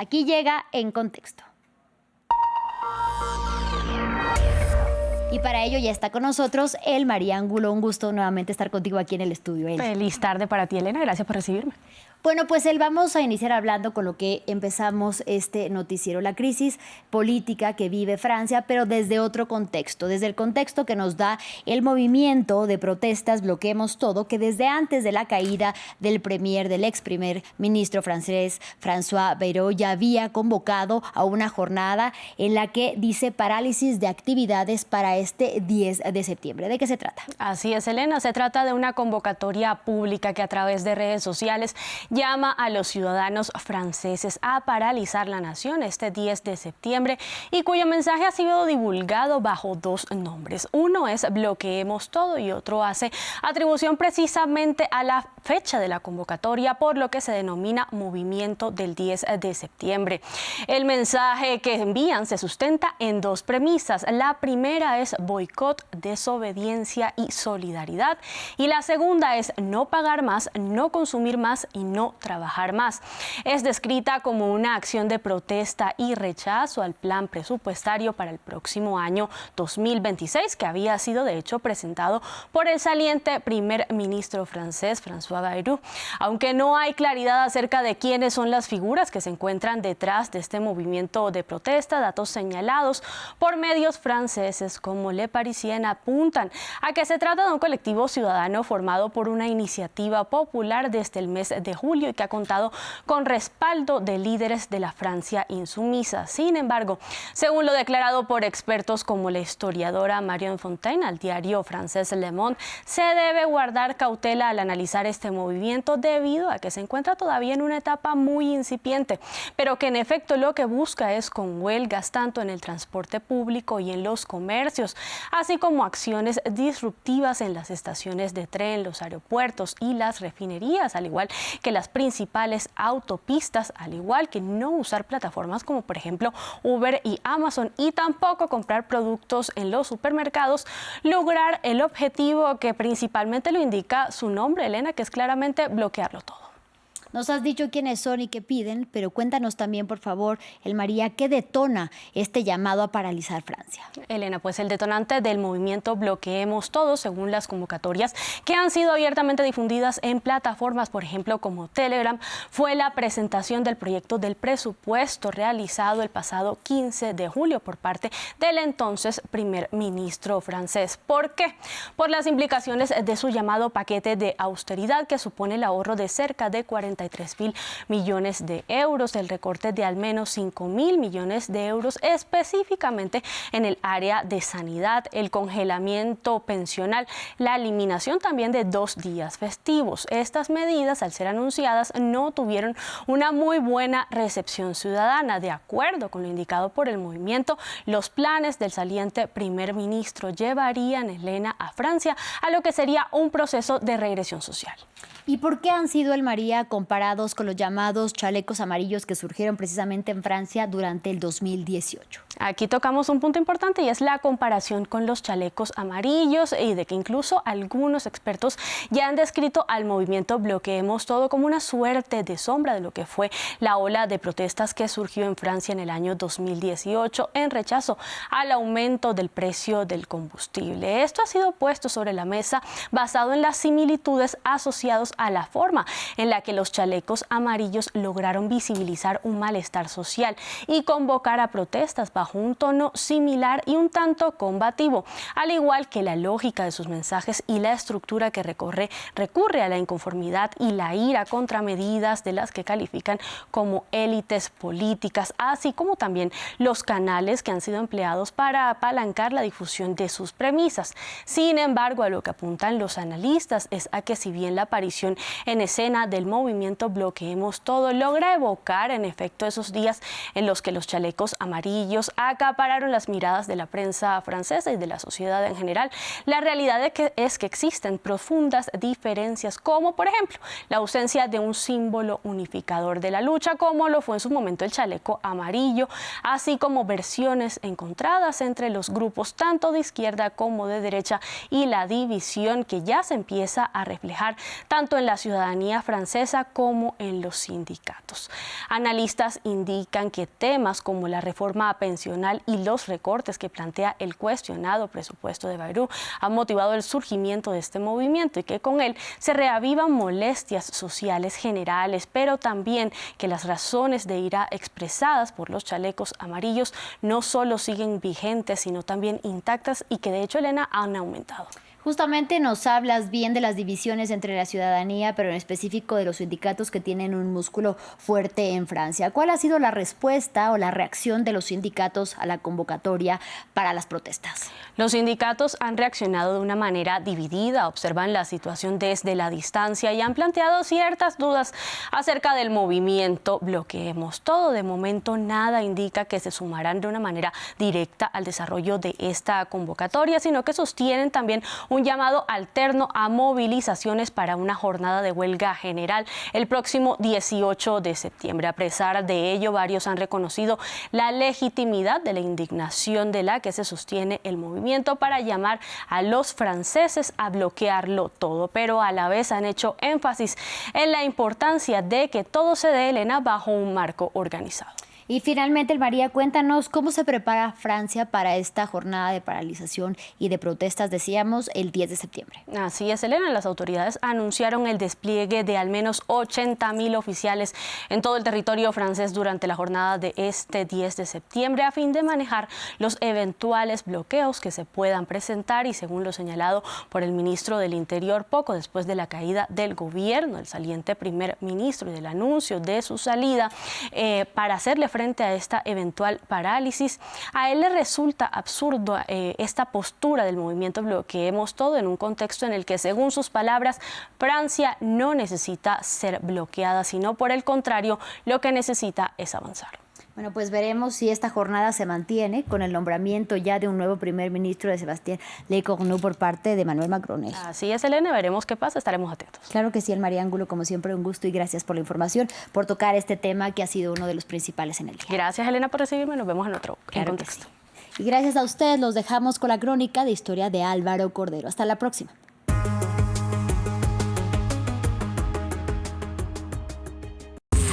Aquí llega En Contexto. Y para ello ya está con nosotros María Angulo. Un gusto nuevamente estar contigo aquí en el estudio. Feliz tarde para ti, Elena. Gracias por recibirme. Bueno, pues vamos a iniciar hablando con lo que empezamos este noticiero, la crisis política que vive Francia, pero desde otro contexto, desde el contexto que nos da el movimiento de protestas Bloqueemos Todo, que desde antes de la caída del ex primer ministro francés, François Bayrou, ya había convocado a una jornada en la que dice parálisis de actividades para este 10 de septiembre. ¿De qué se trata? Así es, Elena. Se trata de una convocatoria pública que a través de redes sociales llama a los ciudadanos franceses a paralizar la nación este 10 de septiembre y cuyo mensaje ha sido divulgado bajo dos nombres. Uno es Bloqueemos Todo y otro hace atribución precisamente a la fecha de la convocatoria, por lo que se denomina Movimiento del 10 de septiembre. El mensaje que envían se sustenta en dos premisas. La primera es boicot, desobediencia y solidaridad. Y la segunda es no pagar más, no consumir más y no trabajar más. Es descrita como una acción de protesta y rechazo al plan presupuestario para el próximo año 2026, que había sido de hecho presentado por el saliente primer ministro francés, François Bayrou. Aunque no hay claridad acerca de quiénes son las figuras que se encuentran detrás de este movimiento de protesta, datos señalados por medios franceses como Le Parisien apuntan a que se trata de un colectivo ciudadano formado por una iniciativa popular desde el mes de julio y que ha contado con respaldo de líderes de la Francia insumisa. Sin embargo, según lo declarado por expertos como la historiadora Marion Fontaine al diario francés Le Monde, se debe guardar cautela al analizar este movimiento debido a que se encuentra todavía en una etapa muy incipiente, pero que en efecto lo que busca es con huelgas tanto en el transporte público y en los comercios, así como acciones disruptivas en las estaciones de tren, los aeropuertos y las refinerías, al igual que las principales autopistas, al igual que no usar plataformas como por ejemplo Uber y Amazon, y tampoco comprar productos en los supermercados, lograr el objetivo que principalmente lo indica su nombre, Elena, que es claramente bloquearlo todo. Nos has dicho quiénes son y qué piden, pero cuéntanos también, por favor, María, ¿qué detona este llamado a paralizar Francia? Elena, pues el detonante del movimiento Bloqueemos Todo, según las convocatorias que han sido abiertamente difundidas en plataformas, por ejemplo, como Telegram, fue la presentación del proyecto del presupuesto realizado el pasado 15 de julio por parte del entonces primer ministro francés. ¿Por qué? Por las implicaciones de su llamado paquete de austeridad, que supone el ahorro de cerca de 43.000 millones de euros, el recorte de al menos 5.000 millones de euros específicamente en el área de sanidad, el congelamiento pensional, la eliminación también de 2 días festivos. Estas medidas, al ser anunciadas, no tuvieron una muy buena recepción ciudadana. De acuerdo con lo indicado por el movimiento, los planes del saliente primer ministro llevarían, Elena, a Francia a lo que sería un proceso de regresión social. ¿Y por qué han sido, María, comparados con los llamados chalecos amarillos que surgieron precisamente en Francia durante el 2018? Aquí tocamos un punto importante y es la comparación con los chalecos amarillos, y de que incluso algunos expertos ya han descrito al movimiento Bloqueemos Todo como una suerte de sombra de lo que fue la ola de protestas que surgió en Francia en el año 2018 en rechazo al aumento del precio del combustible. Esto ha sido puesto sobre la mesa basado en las similitudes asociadas a la forma en la que los chalecos amarillos lograron visibilizar un malestar social y convocar a protestas bajo un tono similar y un tanto combativo, al igual que la lógica de sus mensajes y la estructura que recurre a la inconformidad y la ira contra medidas de las que califican como élites políticas, así como también los canales que han sido empleados para apalancar la difusión de sus premisas. Sin embargo, a lo que apuntan los analistas es a que si bien la aparición en escena del movimiento Bloqueemos Todo logra evocar en efecto esos días en los que los chalecos amarillos acapararon las miradas de la prensa francesa y de la sociedad en general, la realidad es que existen profundas diferencias, como por ejemplo la ausencia de un símbolo unificador de la lucha, como lo fue en su momento el chaleco amarillo, así como versiones encontradas entre los grupos tanto de izquierda como de derecha, y la división que ya se empieza a reflejar tanto en la ciudadanía francesa como en los sindicatos. Analistas indican que temas como la reforma pensional y los recortes que plantea el cuestionado presupuesto de Bayrou han motivado el surgimiento de este movimiento y que con él se reavivan molestias sociales generales, pero también que las razones de ira expresadas por los chalecos amarillos no solo siguen vigentes, sino también intactas y que de hecho, Elena, han aumentado. Justamente nos hablas bien de las divisiones entre la ciudadanía, pero en específico de los sindicatos que tienen un músculo fuerte en Francia. ¿Cuál ha sido la respuesta o la reacción de los sindicatos a la convocatoria para las protestas? Los sindicatos han reaccionado de una manera dividida, observan la situación desde la distancia y han planteado ciertas dudas acerca del movimiento Bloqueemos Todo. De momento nada indica que se sumarán de una manera directa al desarrollo de esta convocatoria, sino que sostienen también un llamado alterno a movilizaciones para una jornada de huelga general el próximo 18 de septiembre. A pesar de ello, varios han reconocido la legitimidad de la indignación de la que se sostiene el movimiento para llamar a los franceses a bloquearlo todo, pero a la vez han hecho énfasis en la importancia de que todo se dé, Elena, bajo un marco organizado. Y finalmente, María, cuéntanos cómo se prepara Francia para esta jornada de paralización y de protestas, decíamos, el 10 de septiembre. Así es, Elena. Las autoridades anunciaron el despliegue de al menos 80.000 oficiales en todo el territorio francés durante la jornada de este 10 de septiembre a fin de manejar los eventuales bloqueos que se puedan presentar y según lo señalado por el ministro del Interior poco después de la caída del gobierno, el saliente primer ministro y del anuncio de su salida para hacerle frente a esta eventual parálisis. A él le resulta absurdo esta postura del movimiento Bloqueemos Todo en un contexto en el que, según sus palabras, Francia no necesita ser bloqueada, sino por el contrario, lo que necesita es avanzar. Bueno, pues veremos si esta jornada se mantiene con el nombramiento ya de un nuevo primer ministro de Sébastien Lecornu por parte de Emmanuel Macron. Así es, Elena, veremos qué pasa, estaremos atentos. Claro que sí, el María Ángulo, como siempre, un gusto y gracias por la información, por tocar este tema que ha sido uno de los principales en el día. Gracias, Elena, por recibirme, nos vemos en otro contexto. Sí. Y gracias a ustedes, los dejamos con la crónica de historia de Álvaro Cordero. Hasta la próxima.